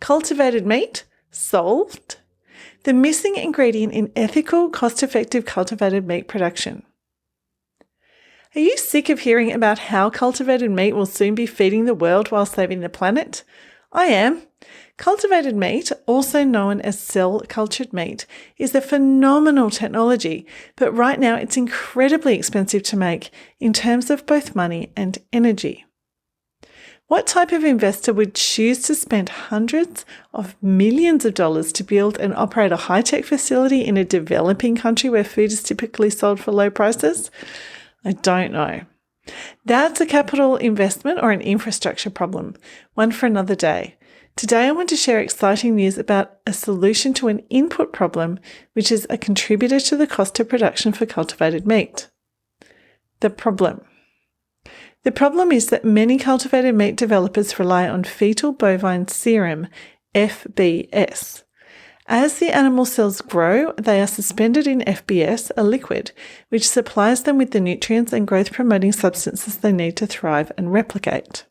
Cultivated meat? Solved. The missing ingredient in ethical, cost-effective cultivated meat production. Are you sick of hearing about how cultivated meat will soon be feeding the world while saving the planet? I am. Cultivated meat, also known as cell-cultured meat, is a phenomenal technology, but right now it's incredibly expensive to make in terms of both money and energy. What type of investor would choose to spend hundreds of millions of dollars to build and operate a high-tech facility in a developing country where food is typically sold for low prices? I don't know. That's a capital investment or an infrastructure problem, one for another day. Today I want to share exciting news about a solution to an input problem, which is a contributor to the cost of production for cultivated meat. The problem is that many cultivated meat developers rely on fetal bovine serum, FBS. As the animal cells grow, they are suspended in FBS, a liquid, which supplies them with the nutrients and growth-promoting substances they need to thrive and replicate.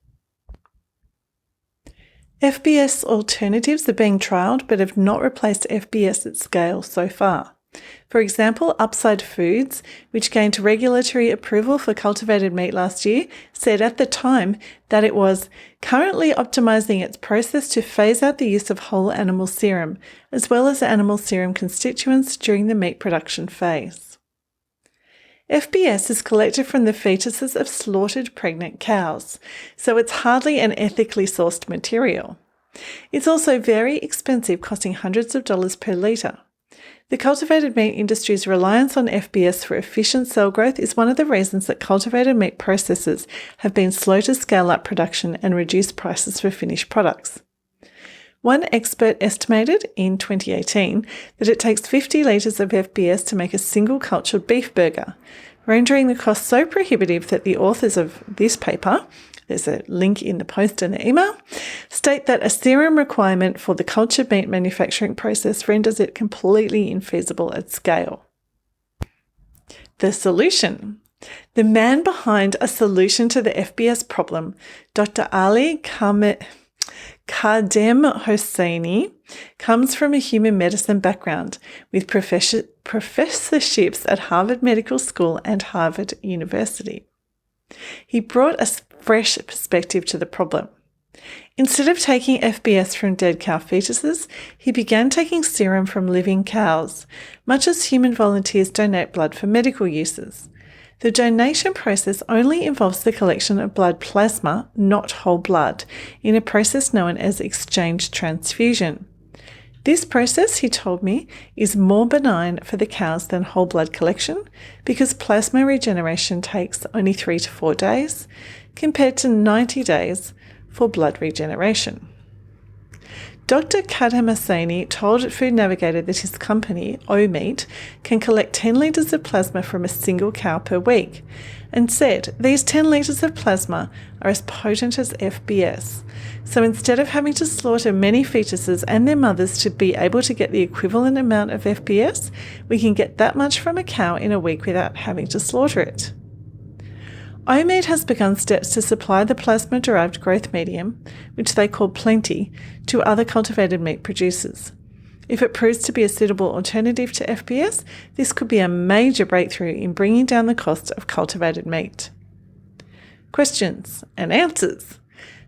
FBS alternatives are being trialled but have not replaced FBS at scale so far. For example, Upside Foods, which gained regulatory approval for cultivated meat last year, said at the time that it was currently optimizing its process to phase out the use of whole animal serum, as well as animal serum constituents during the meat production phase. FBS is collected from the fetuses of slaughtered pregnant cows, so it's hardly an ethically sourced material. It's also very expensive, costing hundreds of dollars per litre. The cultivated meat industry's reliance on FBS for efficient cell growth is one of the reasons that cultivated meat processors have been slow to scale up production and reduce prices for finished products. One expert estimated in 2018 that it takes 50 litres of FBS to make a single cultured beef burger, rendering the cost so prohibitive that the authors of this paper, there's a link in the post and the email, state that a serum requirement for the cultured meat manufacturing process renders it completely infeasible at scale. The solution. The man behind a solution to the FBS problem, Dr. Ali Kadem Hosseini, comes from a human medicine background with professorships at Harvard Medical School and Harvard University. He brought a fresh perspective to the problem. Instead of taking FBS from dead cow fetuses, he began taking serum from living cows, much as human volunteers donate blood for medical uses. The donation process only involves the collection of blood plasma, not whole blood, in a process known as exchange transfusion. This process, he told me, is more benign for the cows than whole blood collection because plasma regeneration takes only 3 to 4 days, compared to 90 days for blood regeneration. Dr. Kadem Hosseini told Food Navigator that his company, O-Meat, can collect 10 litres of plasma from a single cow per week, and said these 10 litres of plasma are as potent as FBS. So instead of having to slaughter many fetuses and their mothers to be able to get the equivalent amount of FBS, we can get that much from a cow in a week without having to slaughter it. O-Meat has begun steps to supply the plasma-derived growth medium, which they call Plenty, to other cultivated meat producers. If it proves to be a suitable alternative to FBS, this could be a major breakthrough in bringing down the cost of cultivated meat. Questions and answers.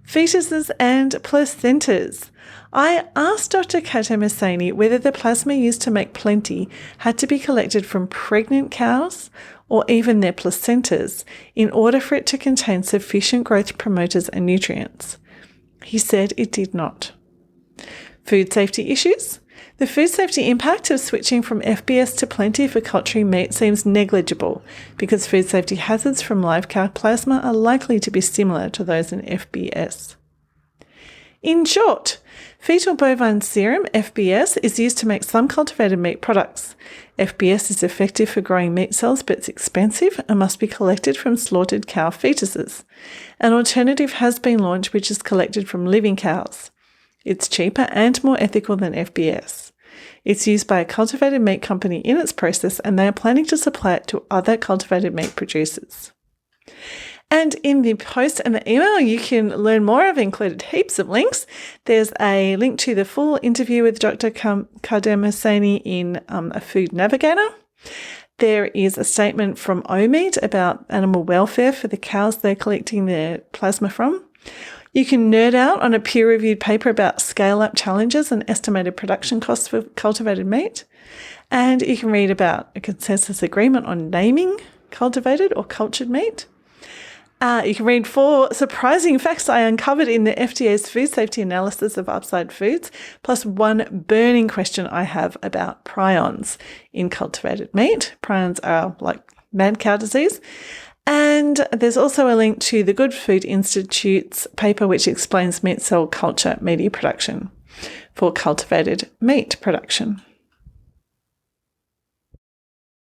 Fetuses and placentas. I asked Dr. Kadem Hosseini whether the plasma used to make Plenty had to be collected from pregnant cows or even their placentas in order for it to contain sufficient growth promoters and nutrients. He said it did not. Food safety issues. The food safety impact of switching from FBS to Plenty for culturing meat seems negligible because food safety hazards from live cow plasma are likely to be similar to those in FBS. In short, fetal bovine serum, FBS, is used to make some cultivated meat products. FBS is effective for growing meat cells but it's expensive and must be collected from slaughtered cow fetuses. An alternative has been launched which is collected from living cows. It's cheaper and more ethical than FBS. It's used by a cultivated meat company in its process and they are planning to supply it to other cultivated meat producers. And in the post and the email, you can learn more. I've included heaps of links. There's a link to the full interview with Dr. Kardem in A Food Navigator. There is a statement from OMID about animal welfare for the cows they're collecting their plasma from. You can nerd out on a peer-reviewed paper about scale-up challenges and estimated production costs for cultivated meat. And you can read about a consensus agreement on naming cultivated or cultured meat. You can read 4 surprising facts I uncovered in the FDA's food safety analysis of upside foods, plus 1 burning question I have about prions in cultivated meat. Prions are like mad cow disease. And there's also a link to the Good Food Institute's paper which explains meat cell culture media production for cultivated meat production.